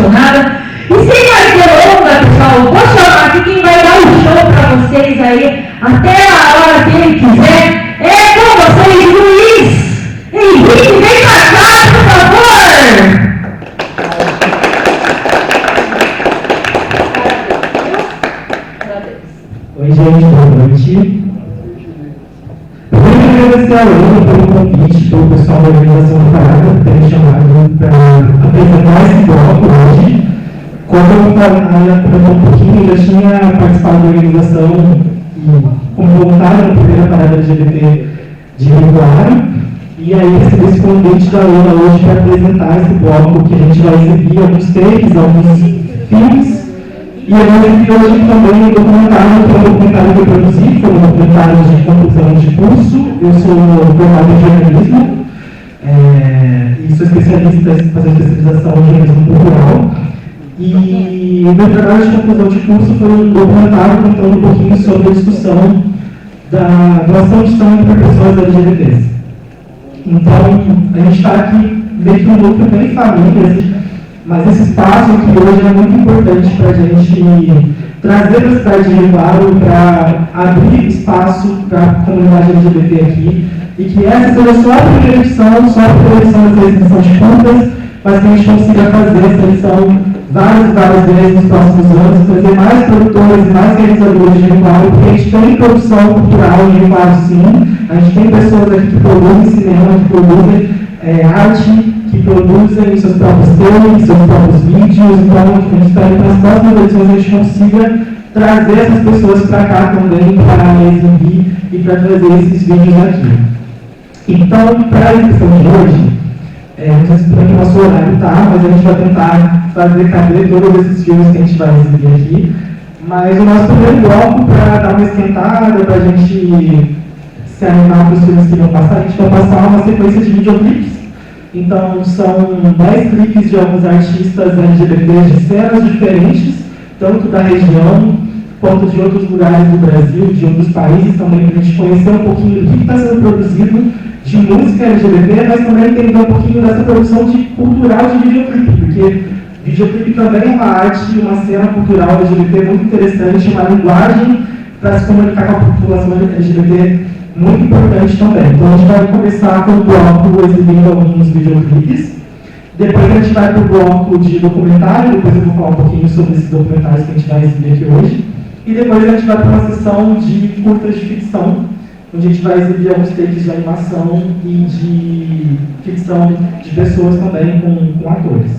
emocionada. E sem mais delongas, pessoal, vou chamar aqui quem vai dar o show para vocês aí, até a hora que ele quiser. É com vocês, Luiz Henrique, vem pra cá, por favor! Oi, gente, boa noite. Primeiro, agradecer a Ana pelo convite, pelo pessoal da organização da parada, por ter me chamado para apresentar esse bloco hoje. Quando eu apresentou um pouquinho, eu já tinha participado da organização e como voluntário na primeira parada LGBT de Rio Claro. E aí recebi esse convite da Ana hoje para apresentar esse bloco que a gente vai exibir alguns takes, alguns filmes. E eu vou exibir hoje também um documentário, que é um documentário que eu produzi, foi um documentário de conclusão de curso. Eu sou formado em jornalismo e sou especialista em fazer especialização em jornalismo cultural. E o meu trabalho de conclusão de curso foi um documentário contando um pouquinho sobre a discussão da doação de sangue para pessoas LGBTs. Então, a gente está aqui meio que um grupo bem família, mas esse espaço aqui hoje é muito importante para a gente trazer para a cidade de Rio Claro, para abrir espaço para a comunidade LGBT aqui, e que essa seja só a primeira edição, só a primeira edição dessa edição de contas, mas que a gente consiga fazer essa edição várias e várias vezes nos próximos anos, trazer mais produtores e mais realizadores de Rio Claro, porque a gente tem produção cultural em Rio Claro, sim. A gente tem pessoas aqui que produzem cinema, que produzem arte, que produzem seus próprios filmes, seus próprios vídeos. Então, a gente espera que nas próximas edições a gente consiga trazer essas pessoas para cá também, para exibir e para trazer esses vídeos aqui. Então, para a exibição de hoje, não sei se como é que o nosso horário está, mas a gente vai tentar fazer caber todos esses filmes que a gente vai exibir aqui. Mas o nosso primeiro bloco, para dar uma esquentada, para a gente se animar para os filmes que vão passar, a gente vai passar uma sequência de videoclipes. Então, são 10 clipes de alguns artistas LGBTs de cenas diferentes, tanto da região quanto de outros lugares do Brasil, de outros países também, para a gente conhecer um pouquinho do que está sendo produzido de música LGBT, mas também entender um pouquinho dessa produção cultural de videoclipe, porque videoclipe também é uma arte, uma cena cultural LGBT muito interessante, uma linguagem para se comunicar com a população LGBT muito importante também. Então a gente vai começar com o bloco exibindo alguns videoclipes, depois a gente vai para o bloco de documentário, depois eu vou falar um pouquinho sobre esses documentários que a gente vai exibir aqui hoje, e depois a gente vai para uma sessão de curtas de ficção, onde a gente vai exibir alguns takes de animação e de ficção de pessoas também com atores.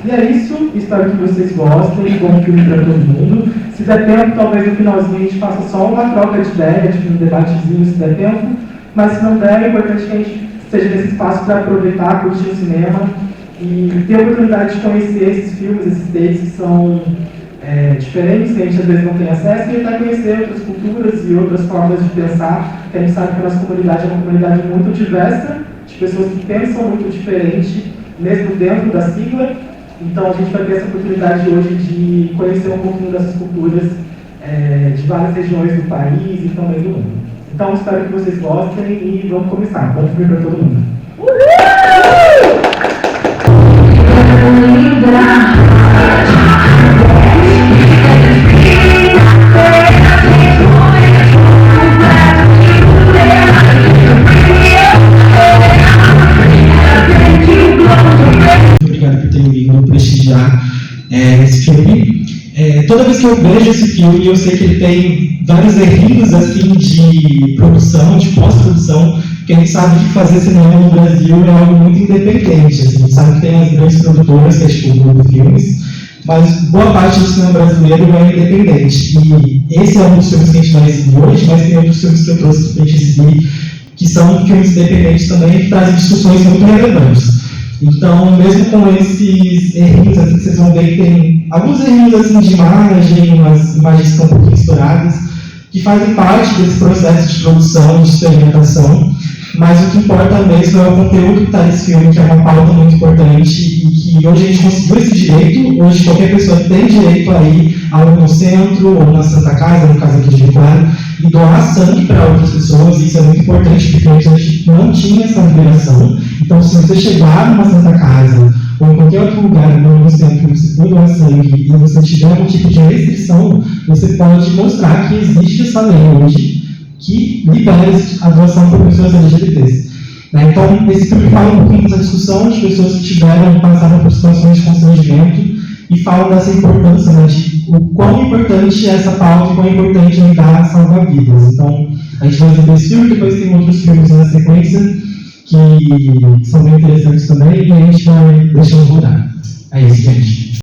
E é isso, espero que vocês gostem, bom filme para todo mundo. Se der tempo, talvez no finalzinho a gente faça só uma troca de ideia, tipo um debatezinho, se der tempo, mas se não der, é importante que a gente esteja nesse espaço para aproveitar, curtir o cinema e ter a oportunidade de conhecer esses filmes, esses takes que são diferentes, que a gente às vezes não tem acesso, e tentar conhecer outras culturas e outras formas de pensar, que a gente sabe que a nossa comunidade é uma comunidade muito diversa, de pessoas que pensam muito diferente, mesmo dentro da sigla. Então a gente vai ter essa oportunidade hoje de conhecer um pouquinho dessas culturas de várias regiões do país e também do mundo. Então espero que vocês gostem e vamos começar. Bom filme para todo mundo. Obrigado por terem vindo prestigiar esse filme. Toda vez que eu vejo esse filme, eu sei que ele tem vários errinhos assim, de produção, de pós-produção, porque a gente sabe que fazer cinema no Brasil é algo muito independente. Assim, a gente sabe que tem as grandes produtoras, que é tipo o Grupo Filmes, mas boa parte do cinema brasileiro é independente. E esse é um dos filmes que a gente vai exibir hoje, mas tem outros filmes que eu trouxe para a gente exibir, que são filmes independentes também, que trazem discussões muito relevantes. Então, mesmo com esses errinhos, assim, que vocês vão ver que tem alguns errinhos assim, de imagem, umas imagens que estão um pouquinho estouradas, que fazem parte desse processo de produção, de experimentação, mas o que importa mesmo é o conteúdo que está nesse filme, que é uma pauta muito importante e que hoje a gente conseguiu esse direito. Hoje qualquer pessoa tem direito a ir ao no centro ou na Santa Casa, no caso aqui de Rio Claro, e doar sangue para outras pessoas. E isso é muito importante, porque antes a gente não tinha essa liberação. Então, se você chegar numa Santa Casa ou em qualquer outro lugar no centro que você for doar sangue e você tiver algum tipo de restrição, você pode mostrar que existe essa lei hoje que libera a doação por pessoas LGBTs. Né? Então, esse filme fala um pouquinho dessa discussão de pessoas que passaram por situações de constrangimento e fala dessa importância, né, de o quão importante é essa pauta e quão importante é lidar salvar vidas. Então, a gente vai ver esse filme, depois tem outros filmes na sequência que são bem interessantes também e a gente vai deixando rodar. É isso, gente.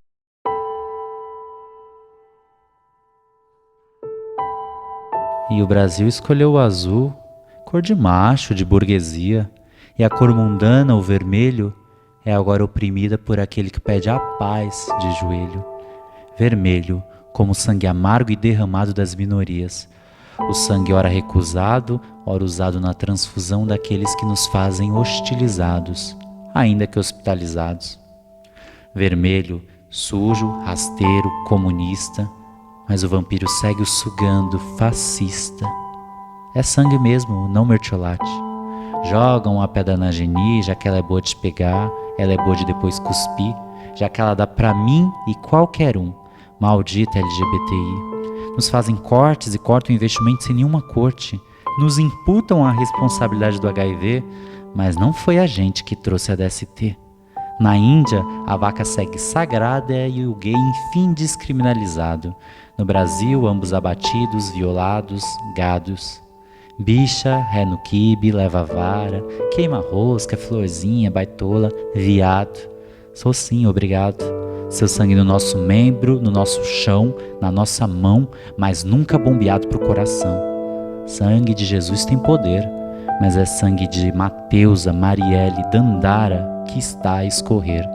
E o Brasil escolheu o azul, cor de macho, de burguesia, e a cor mundana, o vermelho, é agora oprimida por aquele que pede a paz de joelho. Vermelho, como o sangue amargo e derramado das minorias. O sangue ora recusado, ora usado na transfusão daqueles que nos fazem hostilizados, ainda que hospitalizados. Vermelho, sujo, rasteiro, comunista, mas o vampiro segue o sugando, fascista. É sangue mesmo, não mertiolate. Jogam a pedra na Geni, já que ela é boa de pegar, ela é boa de depois cuspir, já que ela dá pra mim e qualquer um. Maldita LGBTI. Nos fazem cortes e cortam investimento sem nenhuma corte. Nos imputam a responsabilidade do HIV, mas não foi a gente que trouxe a DST. Na Índia, a vaca segue sagrada e o gay enfim descriminalizado. No Brasil, ambos abatidos, violados, gados. Bicha, ré no quibe, leva vara, queima rosca, florzinha, baitola, viado. Sou sim, obrigado. Seu sangue no nosso membro, no nosso chão, na nossa mão, mas nunca bombeado pro coração. Sangue de Jesus tem poder, mas é sangue de Mateusa, Marielle, Dandara que está a escorrer.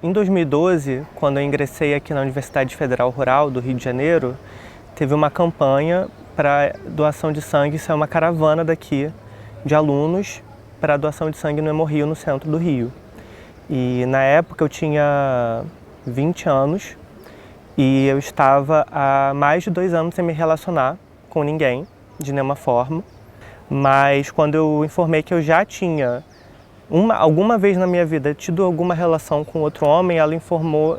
Em 2012, quando eu ingressei aqui na Universidade Federal Rural do Rio de Janeiro, teve uma campanha para doação de sangue, saiu uma caravana daqui de alunos para doação de sangue no Hemorrio, no centro do Rio. E na época eu tinha 20 anos e eu estava há mais de 2 anos sem me relacionar com ninguém, de nenhuma forma. Mas quando eu informei que eu já tinha alguma vez na minha vida tido alguma relação com outro homem, ela informou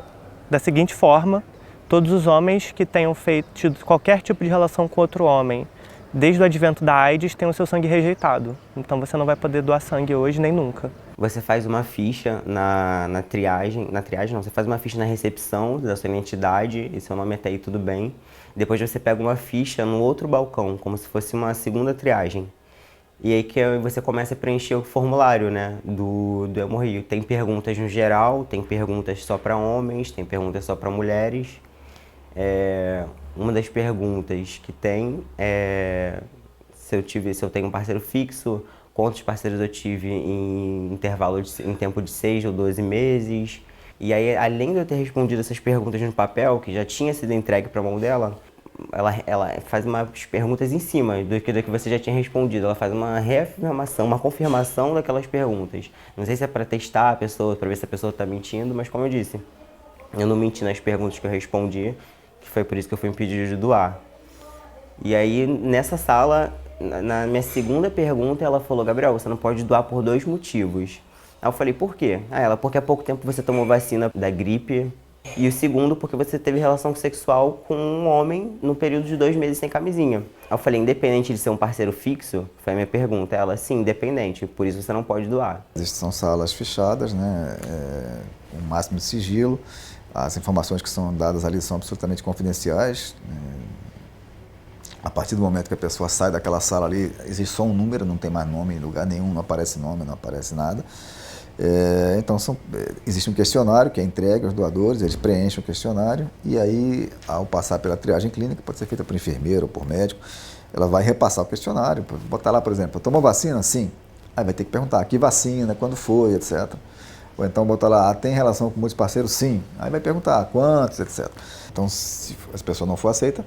da seguinte forma: todos os homens que tenham tido qualquer tipo de relação com outro homem, desde o advento da AIDS, têm o seu sangue rejeitado. Então você não vai poder doar sangue hoje nem nunca. Você faz uma ficha na triagem, você faz uma ficha na recepção da sua identidade e seu nome até aí tudo bem. Depois você pega uma ficha no outro balcão, como se fosse uma segunda triagem. E aí que você começa a preencher o formulário, né, do Hemorrio. Tem perguntas no geral, tem perguntas só para homens, tem perguntas só para mulheres. Uma das perguntas que tem é se eu tenho um parceiro fixo, quantos parceiros eu tive em tempo de 6 ou 12 meses. E aí, além de eu ter respondido essas perguntas no papel, que já tinha sido entregue para a mão dela, ela faz umas perguntas em cima do que você já tinha respondido. Ela faz uma reafirmação, uma confirmação daquelas perguntas. Não sei se é para testar a pessoa, para ver se a pessoa está mentindo, mas como eu disse, eu não menti nas perguntas que eu respondi, que foi por isso que eu fui impedido de doar. E aí, nessa sala, na minha segunda pergunta, ela falou: Gabriel, você não pode doar por 2 motivos. Aí eu falei: por quê? Porque há pouco tempo você tomou vacina da gripe. E o segundo, porque você teve relação sexual com um homem no período de 2 meses sem camisinha. Aí eu falei: independente de ser um parceiro fixo? Foi a minha pergunta. Ela: sim, independente, por isso você não pode doar. São salas fechadas, né? Com o máximo de sigilo. As informações que são dadas ali são absolutamente confidenciais. A partir do momento que a pessoa sai daquela sala ali, existe só um número, não tem mais nome em lugar nenhum, não aparece nome, não aparece nada. Então, existe um questionário que é entregue aos doadores, eles preenchem o questionário e aí, ao passar pela triagem clínica, pode ser feita por enfermeiro ou por médico, ela vai repassar o questionário, botar lá, por exemplo, tomou vacina? Sim. Aí vai ter que perguntar, que vacina, quando foi, etc. Ou então botar lá, tem relação com muitos parceiros? Sim. Aí vai perguntar, quantos, etc. Então, se a pessoa não for aceita,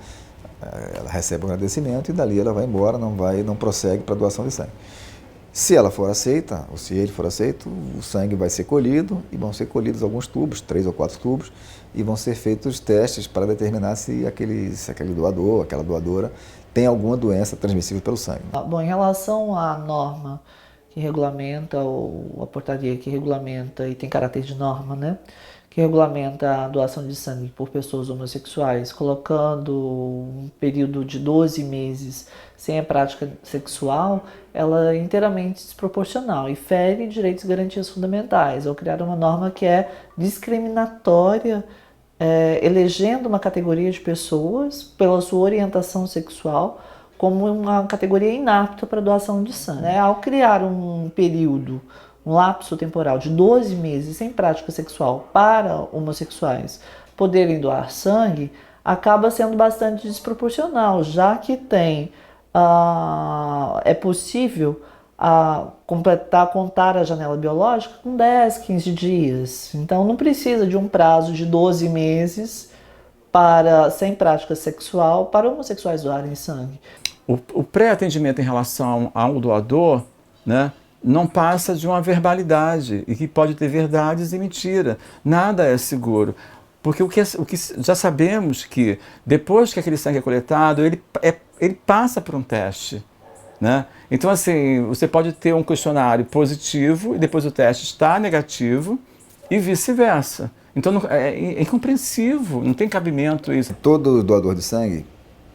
ela recebe um agradecimento e dali ela vai embora, não prossegue para doação de sangue. Se ela for aceita, ou se ele for aceito, o sangue vai ser colhido e vão ser colhidos alguns tubos, 3 ou 4 tubos, e vão ser feitos testes para determinar se aquele doador, aquela doadora, tem alguma doença transmissível pelo sangue. Bom, em relação à norma que regulamenta, ou a portaria que regulamenta, e tem caráter de norma, né? Que regulamenta a doação de sangue por pessoas homossexuais, colocando um período de 12 meses sem a prática sexual, ela é inteiramente desproporcional e fere direitos e garantias fundamentais, ao criar uma norma que é discriminatória, elegendo uma categoria de pessoas pela sua orientação sexual como uma categoria inapta para doação de sangue. Ao criar um período, um lapso temporal de 12 meses sem prática sexual para homossexuais poderem doar sangue, acaba sendo bastante desproporcional, já que é possível contar a janela biológica com 10, 15 dias. Então não precisa de um prazo de 12 meses sem prática sexual para homossexuais doarem sangue. O pré-atendimento em relação ao doador, né, não passa de uma verbalidade, e que pode ter verdades e mentira. Nada é seguro. Porque o que já sabemos que depois que aquele sangue é coletado, ele passa por um teste. Né? Então, assim, você pode ter um questionário positivo e depois o teste está negativo e vice-versa. Então, é incompreensível, não tem cabimento isso. Todo doador de sangue,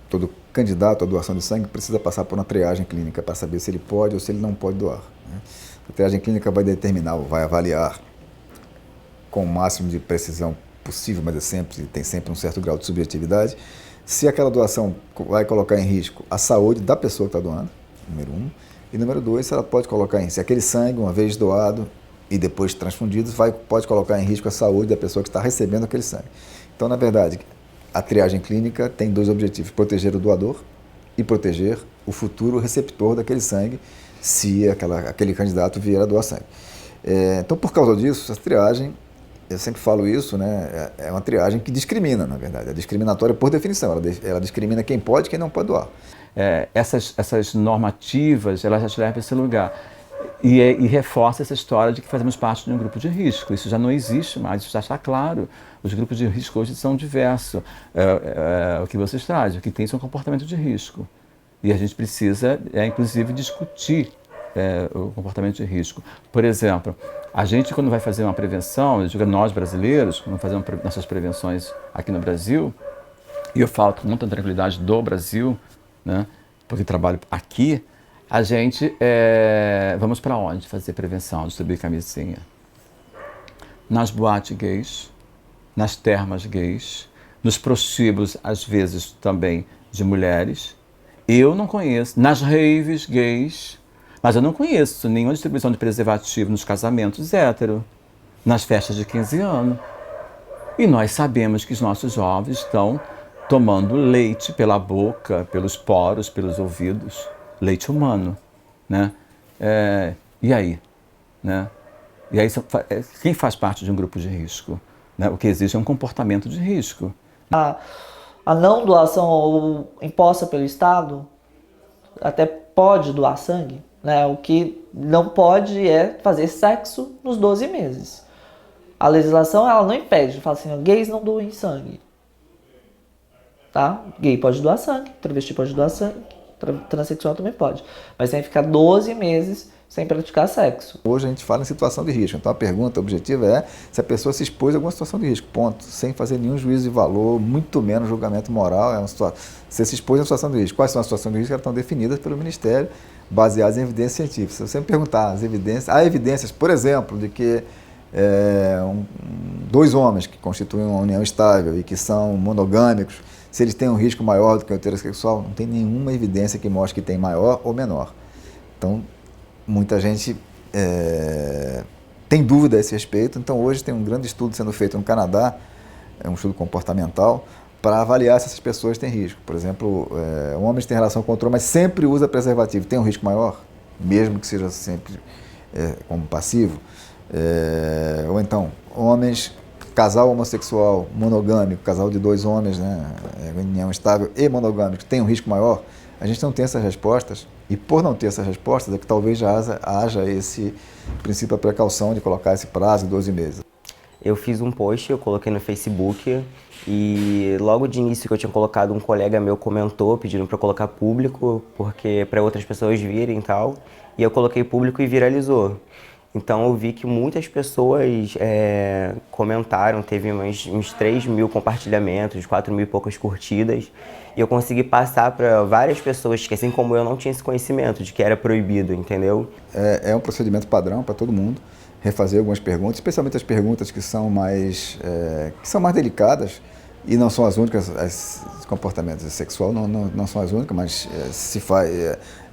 todo candidato à doação de sangue precisa passar por uma triagem clínica para saber se ele pode ou se ele não pode doar. A triagem clínica vai determinar, vai avaliar com o máximo de precisão possível, mas tem sempre um certo grau de subjetividade, se aquela doação vai colocar em risco a saúde da pessoa que está doando, número 1, e número 2, se ela pode colocar se aquele sangue, uma vez doado e depois transfundido, pode colocar em risco a saúde da pessoa que está recebendo aquele sangue. Então, na verdade, a triagem clínica tem 2 objetivos: proteger o doador e proteger o futuro receptor daquele sangue, se aquele candidato vier a doar sangue. Então, por causa disso, essa triagem, eu sempre falo isso, né, é uma triagem que discrimina, na verdade. É discriminatória por definição, ela discrimina quem pode e quem não pode doar. Essas normativas, elas já te levam para esse lugar. E reforça essa história de que fazemos parte de um grupo de risco. Isso já não existe mais, isso já está claro. Os grupos de risco hoje são diversos. O que vocês trazem, o que tem são comportamento de risco. E a gente precisa, inclusive, discutir o comportamento de risco. Por exemplo, a gente, quando vai fazer uma prevenção, eu digo nós brasileiros, quando fazemos nossas prevenções aqui no Brasil, e eu falo com muita tranquilidade do Brasil, né, porque trabalho aqui, a gente vamos para onde fazer prevenção, distribuir camisinha? Nas boates gays, nas termas gays, nos prostíbulos, às vezes também de mulheres. Eu não conheço, nas raves gays, mas eu não conheço nenhuma distribuição de preservativo nos casamentos hétero, nas festas de 15 anos. E nós sabemos que os nossos jovens estão tomando leite pela boca, pelos poros, pelos ouvidos, leite humano, né? E aí? Né? E aí, quem faz parte de um grupo de risco? Né? O que existe é um comportamento de risco. A não doação imposta pelo Estado até pode doar sangue, né? O que não pode é fazer sexo nos 12 meses. A legislação ela não impede, fala assim, gays não doem sangue. Tá? Gay pode doar sangue, travesti pode doar sangue, transexual também pode. Mas tem que ficar 12 meses sem praticar sexo. Hoje a gente fala em situação de risco, então a pergunta objetiva é se a pessoa se expôs a alguma situação de risco, ponto. Sem fazer nenhum juízo de valor, muito menos julgamento moral. Você se expôs a uma situação de risco. Quais são as situações de risco? Elas estão definidas pelo Ministério, baseadas em evidências científicas. Se você me perguntar há evidências, por exemplo, de que 2 homens que constituem uma união estável e que são monogâmicos, se eles têm um risco maior do que o heterossexual, não tem nenhuma evidência que mostre que tem maior ou menor. Então, muita gente tem dúvida a esse respeito. Então, hoje tem um grande estudo sendo feito no Canadá, é um estudo comportamental, para avaliar se essas pessoas têm risco. Por exemplo, homens têm relação com outro, mas sempre usa preservativo. Tem um risco maior, mesmo que seja sempre como passivo? Ou então, homens, casal homossexual, monogâmico, casal de 2 homens, né, união estável e monogâmico, tem um risco maior? A gente não tem essas respostas, e por não ter essas respostas é que talvez já haja esse princípio da precaução de colocar esse prazo de 12 meses. Eu fiz um post, eu coloquei no Facebook, e logo de início que eu tinha colocado, um colega meu comentou, pedindo para eu colocar público, porque para outras pessoas virem e tal, e eu coloquei público e viralizou. Então eu vi que muitas pessoas comentaram, teve uns 3 mil compartilhamentos, 4 mil e poucas curtidas, e eu consegui passar para várias pessoas que, assim como eu, não tinham esse conhecimento de que era proibido, entendeu? É um procedimento padrão para todo mundo, refazer algumas perguntas, especialmente as perguntas que são mais delicadas, e não são as únicas, os comportamentos sexuais não são as únicas, mas se faz...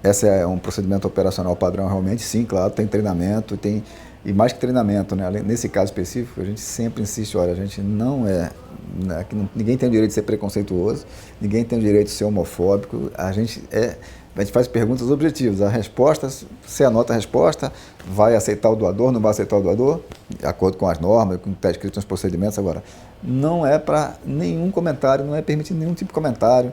Esse é um procedimento operacional padrão realmente, sim, claro, tem treinamento, e mais que treinamento, né? Nesse caso específico, a gente sempre insiste, olha, a gente ninguém tem o direito de ser preconceituoso, ninguém tem o direito de ser homofóbico, a gente faz perguntas objetivas, a resposta, você anota a resposta, vai aceitar o doador, não vai aceitar o doador, de acordo com as normas, com o que está escrito nos procedimentos. Agora, não é para nenhum comentário, não é permitido nenhum tipo de comentário.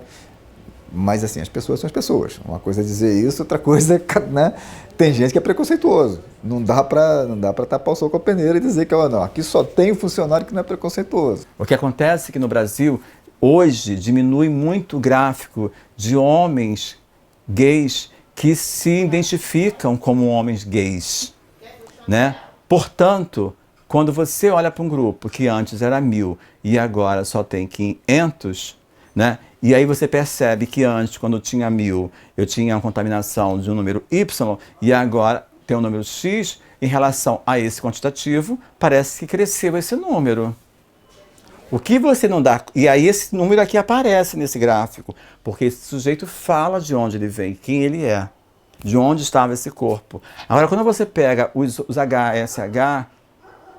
Mas assim, as pessoas são as pessoas. Uma coisa é dizer isso, outra coisa é, né? Tem gente que é preconceituoso. Não dá para tapar o sol com a peneira e dizer que não, aqui só tem um funcionário que não é preconceituoso. O que acontece é que no Brasil, hoje, diminui muito o gráfico de homens gays que se identificam como homens gays, né? Portanto, quando você olha para um grupo que antes era 1000 e agora só tem 500, né? E aí você percebe que antes, quando eu tinha 1000, eu tinha uma contaminação de um número Y, e agora tem um número X, em relação a esse quantitativo, parece que cresceu esse número. O que você não dá... E aí esse número aqui aparece nesse gráfico, porque esse sujeito fala de onde ele vem, quem ele é, de onde estava esse corpo. Agora, quando você pega os HSH,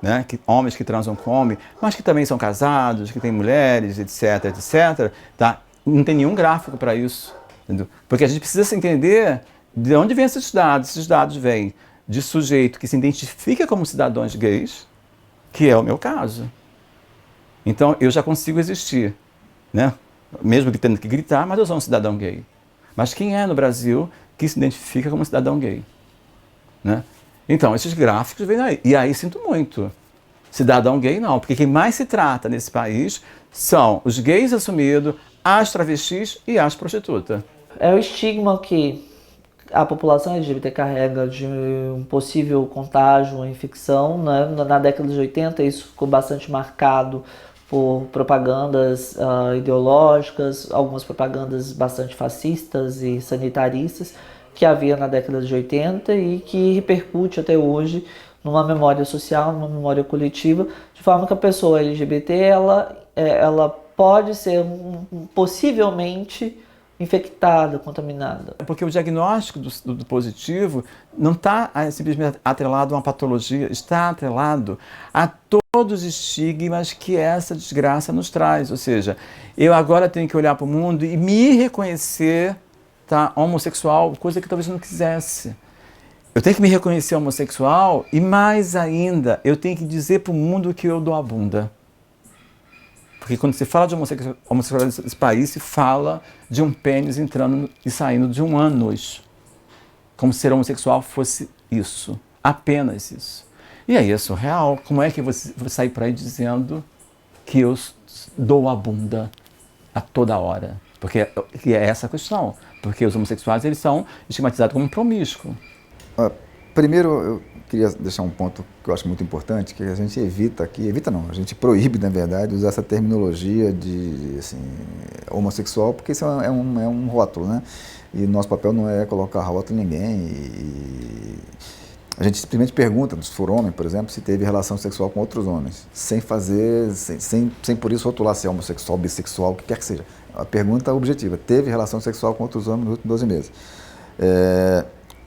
né, homens que transam com homens, mas que também são casados, que têm mulheres, etc, etc, tá? Não tem nenhum gráfico para isso, entendeu? Porque a gente precisa entender de onde vêm esses dados. Esses dados vêm de sujeito que se identifica como cidadãos gays, que é o meu caso. Então eu já consigo existir, né? Mesmo que tendo que gritar, mas eu sou um cidadão gay. Mas quem é no Brasil que se identifica como cidadão gay, né? Então esses gráficos vêm daí. E aí sinto muito. Cidadão gay não, porque quem mais se trata nesse país são os gays assumidos, as travestis e as prostitutas. É o estigma que a população LGBT carrega de um possível contágio ou infecção, né? Na década de 80 isso ficou bastante marcado por propagandas ideológicas, algumas propagandas bastante fascistas e sanitaristas que havia na década de 80 e que repercute até hoje numa memória social, numa memória coletiva, de forma que a pessoa LGBT ela pode ser possivelmente infectada, contaminada. Porque o diagnóstico do positivo não está simplesmente atrelado a uma patologia, está atrelado a todos os estigmas que essa desgraça nos traz. Ou seja, eu agora tenho que olhar para o mundo e me reconhecer, tá, homossexual, coisa que talvez eu não quisesse. Eu tenho que me reconhecer homossexual e, mais ainda, eu tenho que dizer para o mundo que eu dou a bunda. Porque quando se fala de homossexualidade nesse país, se fala de um pênis entrando e saindo de um ânus. Como se ser homossexual fosse isso, apenas isso. E aí é surreal. Como é que você sai por aí dizendo que eu dou a bunda a toda hora? Porque é essa a questão. Porque os homossexuais eles são estigmatizados como promíscuos. Primeiro, eu queria deixar um ponto que eu acho muito importante, que a gente a gente proíbe, na verdade, usar essa terminologia de assim, homossexual, porque isso é um rótulo, né? E nosso papel não é colocar rótulo em ninguém. A gente simplesmente pergunta, se for homem, por exemplo, se teve relação sexual com outros homens, sem por isso rotular se é homossexual, bissexual, o que quer que seja. A pergunta objetiva, teve relação sexual com outros homens nos últimos 12 meses.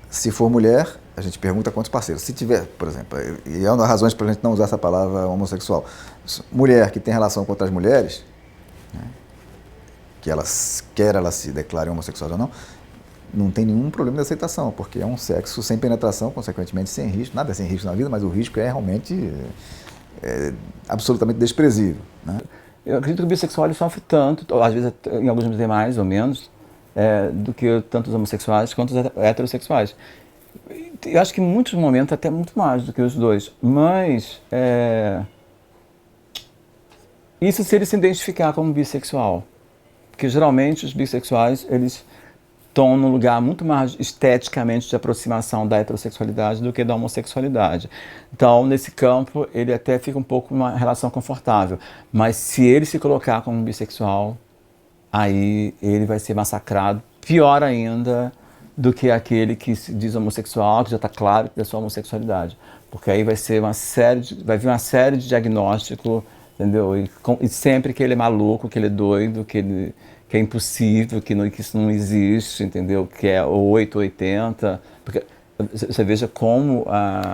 Se for mulher, a gente pergunta quantos parceiros. Se tiver, por exemplo, e é uma das razões para a gente não usar essa palavra homossexual, mulher que tem relação com outras mulheres, né, que quer ela se declare homossexual ou não tem nenhum problema de aceitação, porque é um sexo sem penetração, consequentemente sem risco. Nada é sem risco na vida, mas o risco é realmente absolutamente desprezível, né? Eu acredito que o bissexual ele sofre tanto, ou às vezes em alguns tem mais ou menos, do que tanto os homossexuais quanto os heterossexuais. Eu acho que em muitos momentos até muito mais do que os dois, mas isso se ele se identificar como bissexual, porque geralmente os bissexuais eles estão num lugar muito mais esteticamente de aproximação da heterossexualidade do que da homossexualidade. Então, nesse campo, ele até fica um pouco uma relação confortável. Mas se ele se colocar como bissexual, aí ele vai ser massacrado, pior ainda do que aquele que se diz homossexual, que já está claro que é sua homossexualidade. Porque aí vai vir uma série de diagnóstico, entendeu? E sempre que ele é maluco, que ele é doido, que é impossível, que isso não existe, entendeu? Que é 880. Porque você veja como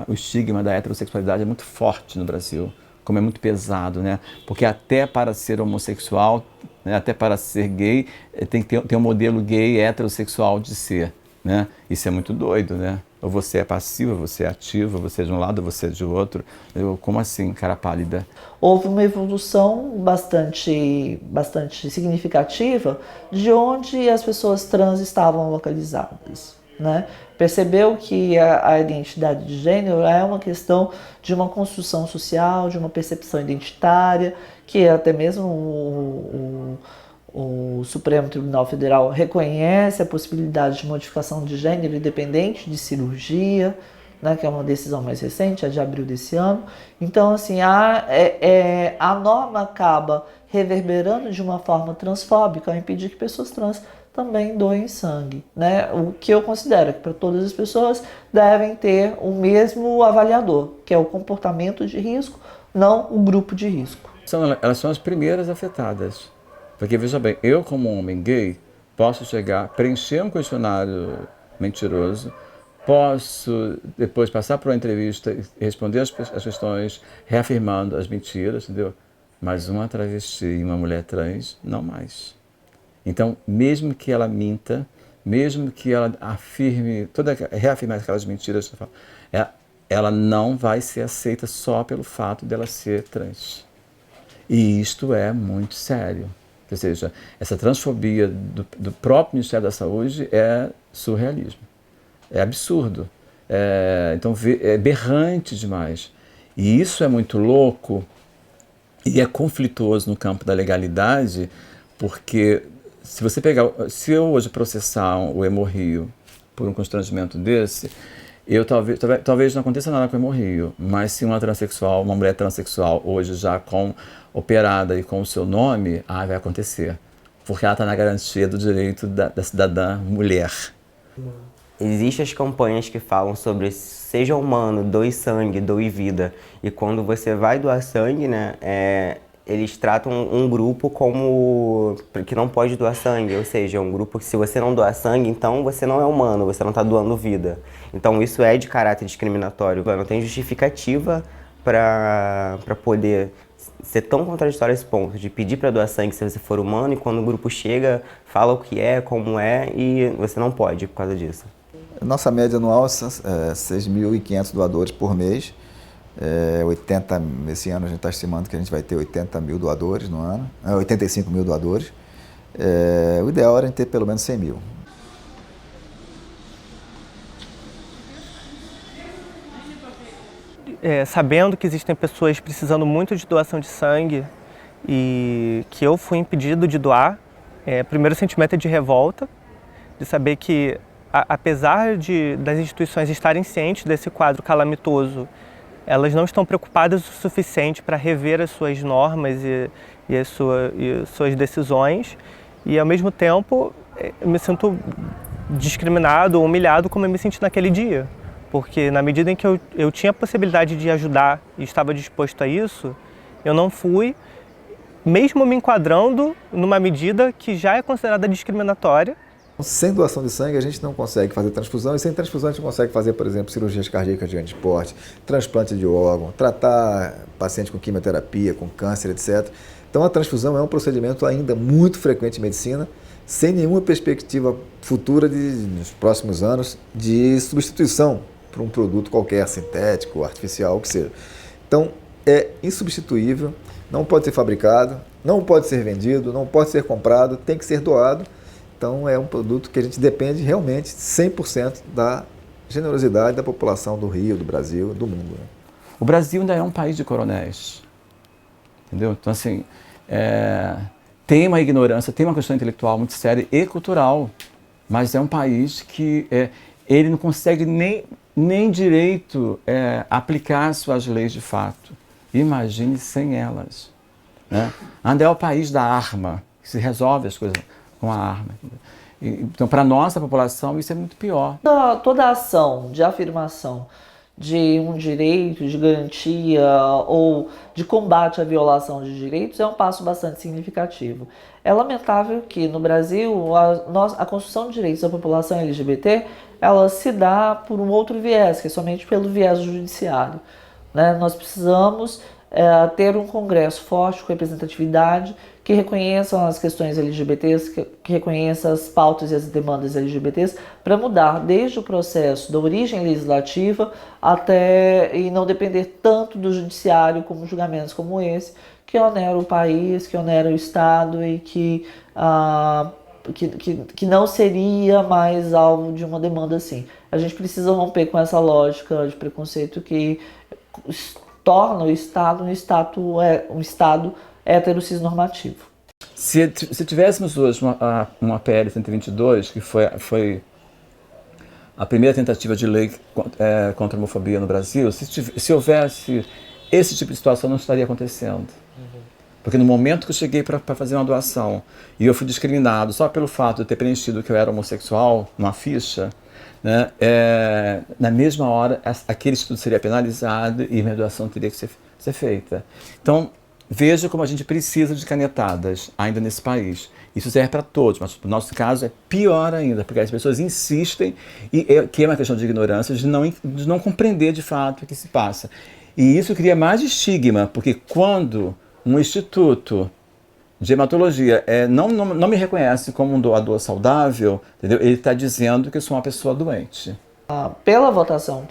o estigma da heterossexualidade é muito forte no Brasil, como é muito pesado, né? Porque até para ser homossexual, né, até para ser gay, tem que ter um modelo gay heterossexual de ser, né? Isso é muito doido, né? Ou você é passiva, você é ativa, você é de um lado, você é de outro. Como assim, cara pálida? Houve uma evolução bastante significativa de onde as pessoas trans estavam localizadas, né? Percebeu que a identidade de gênero é uma questão de uma construção social, de uma percepção identitária, que até mesmo o Supremo Tribunal Federal reconhece a possibilidade de modificação de gênero independente de cirurgia, né, que é uma decisão mais recente, é de abril desse ano. Então, assim, a norma acaba reverberando de uma forma transfóbica ao impedir que pessoas trans também doem sangue, né? O que eu considero que para todas as pessoas devem ter o mesmo avaliador, que é o comportamento de risco, não o grupo de risco. Elas são as primeiras afetadas. Porque, veja bem, eu como homem gay posso preencher um questionário mentiroso, posso depois passar por uma entrevista e responder as questões reafirmando as mentiras, entendeu? Mas uma travesti e uma mulher trans, não mais. Então, mesmo que ela minta, mesmo que ela reafirme aquelas mentiras, ela não vai ser aceita só pelo fato dela ser trans. E isto é muito sério. Ou seja, essa transfobia do próprio Ministério da Saúde é surrealismo. É absurdo. Então, é berrante demais. E isso é muito louco e é conflituoso no campo da legalidade, porque se eu hoje processar o Hemorrio por um constrangimento desse, talvez não aconteça nada com o Hemorrio, mas se uma mulher transexual hoje já operada e com o seu nome, vai acontecer, porque ela está na garantia do direito da cidadã mulher. Existem as campanhas que falam sobre seja humano, doe sangue, doe vida. E quando você vai doar sangue, né, eles tratam um grupo como que não pode doar sangue, ou seja, um grupo que se você não doar sangue, então você não é humano, você não está doando vida. Então isso é de caráter discriminatório. Não tem justificativa para poder ser tão contraditório a esse ponto, de pedir para doar sangue se você for humano e quando o grupo chega, fala o que é, como é e você não pode por causa disso. Nossa média anual é 6.500 doadores por mês. 80, esse ano a gente está estimando que a gente vai ter 80 mil doadores no ano, 85 mil doadores. O ideal era ter pelo menos 100 mil. Sabendo que existem pessoas precisando muito de doação de sangue e que eu fui impedido de doar, o primeiro sentimento é de revolta, de saber que, apesar das instituições estarem cientes desse quadro calamitoso, elas não estão preocupadas o suficiente para rever as suas normas e suas decisões, e ao mesmo tempo eu me sinto discriminado, humilhado como eu me senti naquele dia. Porque na medida em que eu tinha a possibilidade de ajudar e estava disposto a isso, eu não fui, mesmo me enquadrando numa medida que já é considerada discriminatória Sem doação de sangue, a gente não consegue fazer transfusão, e sem transfusão a gente consegue fazer, por exemplo, cirurgias cardíacas de grande porte, transplante de órgão, tratar paciente com quimioterapia, com câncer, etc. Então a transfusão é um procedimento ainda muito frequente em medicina, sem nenhuma perspectiva futura nos próximos anos de substituição por um produto qualquer, sintético, artificial, o que seja. Então é insubstituível, não pode ser fabricado, não pode ser vendido, não pode ser comprado, tem que ser doado. Então é um produto que a gente depende realmente 100% da generosidade da população do Rio, do Brasil, do mundo. Né? O Brasil ainda é um país de coronéis, entendeu? Então assim, tem uma ignorância, tem uma questão intelectual muito séria e cultural, mas é um país que ele não consegue nem direito aplicar suas leis de fato. Imagine sem elas. Né? Ainda é o país da arma, que se resolve as coisas com a arma. Então, para a nossa população, isso é muito pior. Toda ação de afirmação de um direito, de garantia ou de combate à violação de direitos é um passo bastante significativo. É lamentável que no Brasil a construção de direitos da população LGBT ela se dá por um outro viés, que é somente pelo viés do judiciário. Né? Nós precisamos ter um congresso forte, com representatividade, que reconheçam as questões LGBTs, que reconheça as pautas e as demandas LGBTs, para mudar desde o processo da origem legislativa e não depender tanto do judiciário como julgamentos como esse, que onera o país, que onera o Estado e que não seria mais alvo de uma demanda assim. A gente precisa romper com essa lógica de preconceito que torna o Estado um Estado heterocisnormativo. Se tivéssemos hoje uma PL 122, que foi a primeira tentativa de lei contra a homofobia no Brasil, se houvesse esse tipo de situação, não estaria acontecendo. Porque no momento que eu cheguei para fazer uma doação e eu fui discriminado só pelo fato de eu ter preenchido que eu era homossexual numa ficha, né, na mesma hora aquele estudo seria penalizado e minha doação teria que ser feita. Então, veja como a gente precisa de canetadas ainda nesse país. Isso serve para todos, mas no nosso caso é pior ainda, porque as pessoas insistem, que é uma questão de ignorância, de não compreender de fato o que se passa. E isso cria mais estigma, porque quando um instituto de hematologia não me reconhece como um doador saudável, entendeu? Ele está dizendo que eu sou uma pessoa doente. Pela votação,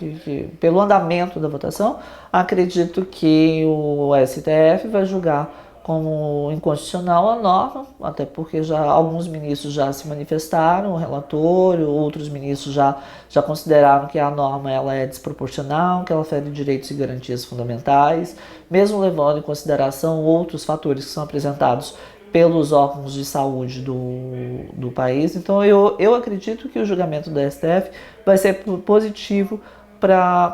pelo andamento da votação, acredito que o STF vai julgar como inconstitucional a norma, até porque alguns ministros já se manifestaram, o relator, outros ministros já consideraram que a norma ela é desproporcional, que ela fere direitos e garantias fundamentais, mesmo levando em consideração outros fatores que são apresentados pelos órgãos de saúde do país. Então eu acredito que o julgamento do STF vai ser positivo,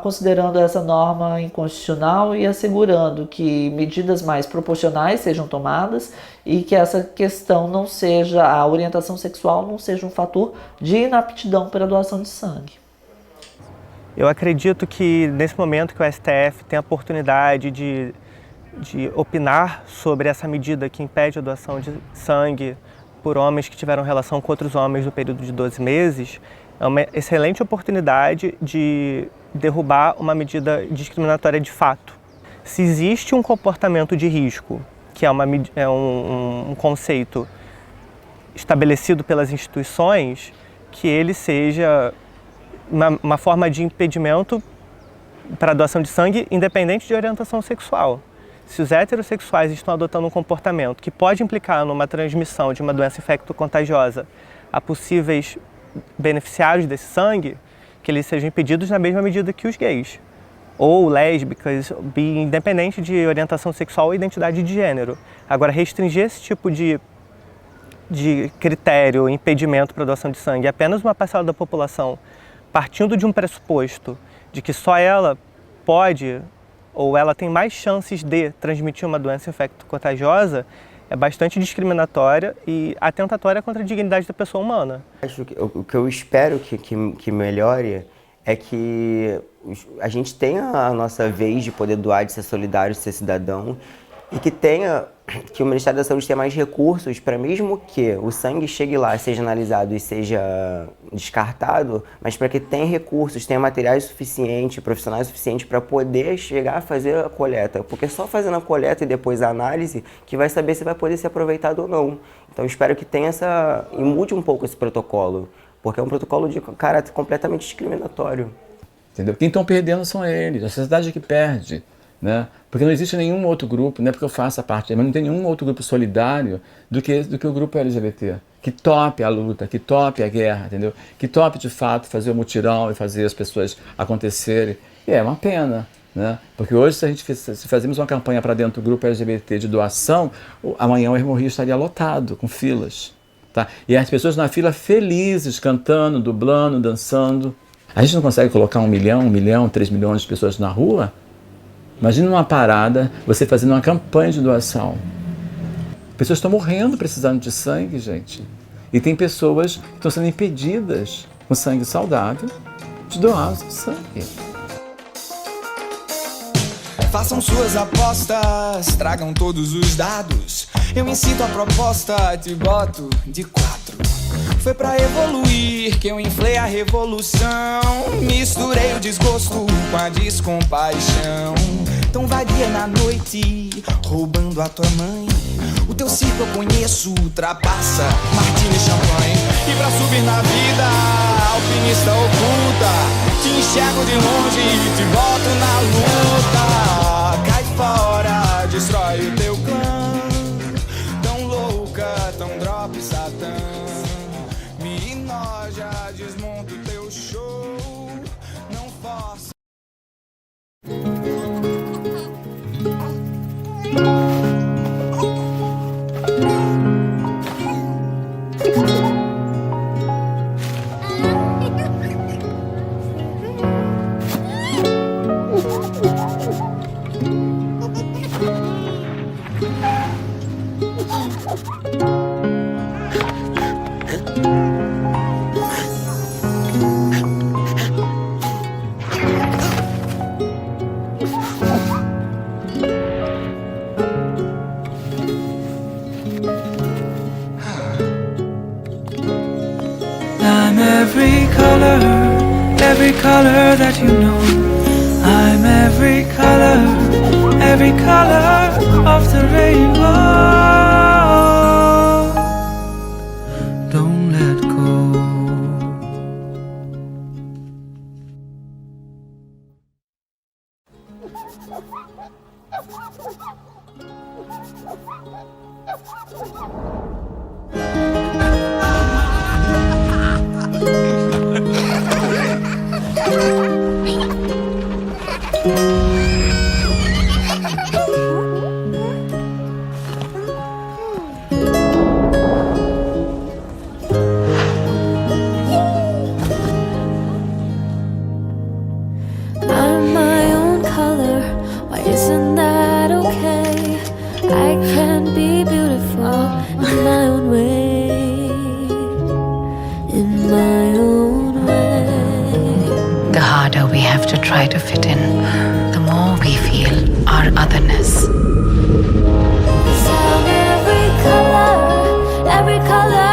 considerando essa norma inconstitucional e assegurando que medidas mais proporcionais sejam tomadas e que essa questão não seja, a orientação sexual não seja um fator de inaptidão para a doação de sangue. Eu acredito que nesse momento que o STF tem a oportunidade de opinar sobre essa medida que impede a doação de sangue por homens que tiveram relação com outros homens no período de 12 meses, é uma excelente oportunidade de derrubar uma medida discriminatória de fato. Se existe um comportamento de risco, que é um conceito estabelecido pelas instituições, que ele seja uma forma de impedimento para a doação de sangue independente de orientação sexual. Se os heterossexuais estão adotando um comportamento que pode implicar numa transmissão de uma doença infecto-contagiosa a possíveis beneficiários desse sangue, que eles sejam impedidos na mesma medida que os gays, ou lésbicas, independente de orientação sexual ou identidade de gênero. Agora, restringir esse tipo de critério, impedimento para a doação de sangue a apenas uma parcela da população, partindo de um pressuposto de que só ela pode ou ela tem mais chances de transmitir uma doença infecto-contagiosa, é bastante discriminatória e atentatória contra a dignidade da pessoa humana. Acho que o que eu espero que melhore é que a gente tenha a nossa vez de poder doar, de ser solidário, de ser cidadão, e que tenha que o Ministério da Saúde tenha mais recursos para, mesmo que o sangue chegue lá, seja analisado e seja descartado, mas para que tenha recursos, tenha materiais suficientes, profissionais suficientes para poder chegar a fazer a coleta. Porque só fazendo a coleta e depois a análise que vai saber se vai poder ser aproveitado ou não. Então espero que tenha e mude um pouco esse protocolo, porque é um protocolo de caráter completamente discriminatório. Entendeu? Quem estão perdendo são eles, a sociedade que perde. Né? Porque não existe nenhum outro grupo, não é porque eu faço a parte, mas não tem nenhum outro grupo solidário do que o grupo LGBT, que tope a luta, que tope a guerra, entendeu? Que tope de fato fazer o mutirão e fazer as pessoas acontecerem. E é uma pena, né? Porque hoje, se fazemos uma campanha para dentro do grupo LGBT de doação, amanhã o Hemorrio estaria lotado, com filas. Tá? E as pessoas na fila felizes, cantando, dublando, dançando. A gente não consegue colocar 1 milhão, 3 milhões de pessoas na rua? Imagina uma parada, você fazendo uma campanha de doação. Pessoas estão morrendo precisando de sangue, gente. E tem pessoas que estão sendo impedidas, com sangue saudável, de doar o seu sangue. Façam suas apostas, tragam todos os dados. Eu incito a proposta, te boto de 4. Foi pra evoluir que eu inflei a revolução. Misturei o desgosto com a descompaixão. Então varia na noite, roubando a tua mãe. O teu circo eu conheço, ultrapassa martini e champanhe. E pra subir na vida, alpinista oculta, te enxergo de longe e te boto na luta. Cai fora, destrói o teu clã. Tão louca, tão drop satã. Me enoja, desmonta o teu show. Não força. I'm every color that you know. I'm every color of the rainbow. Don't let go. I'm my own color, why isn't that okay? I can be beautiful in my own way, in my own way. The harder we have to try to fit in, the more we feel our otherness. I'm every color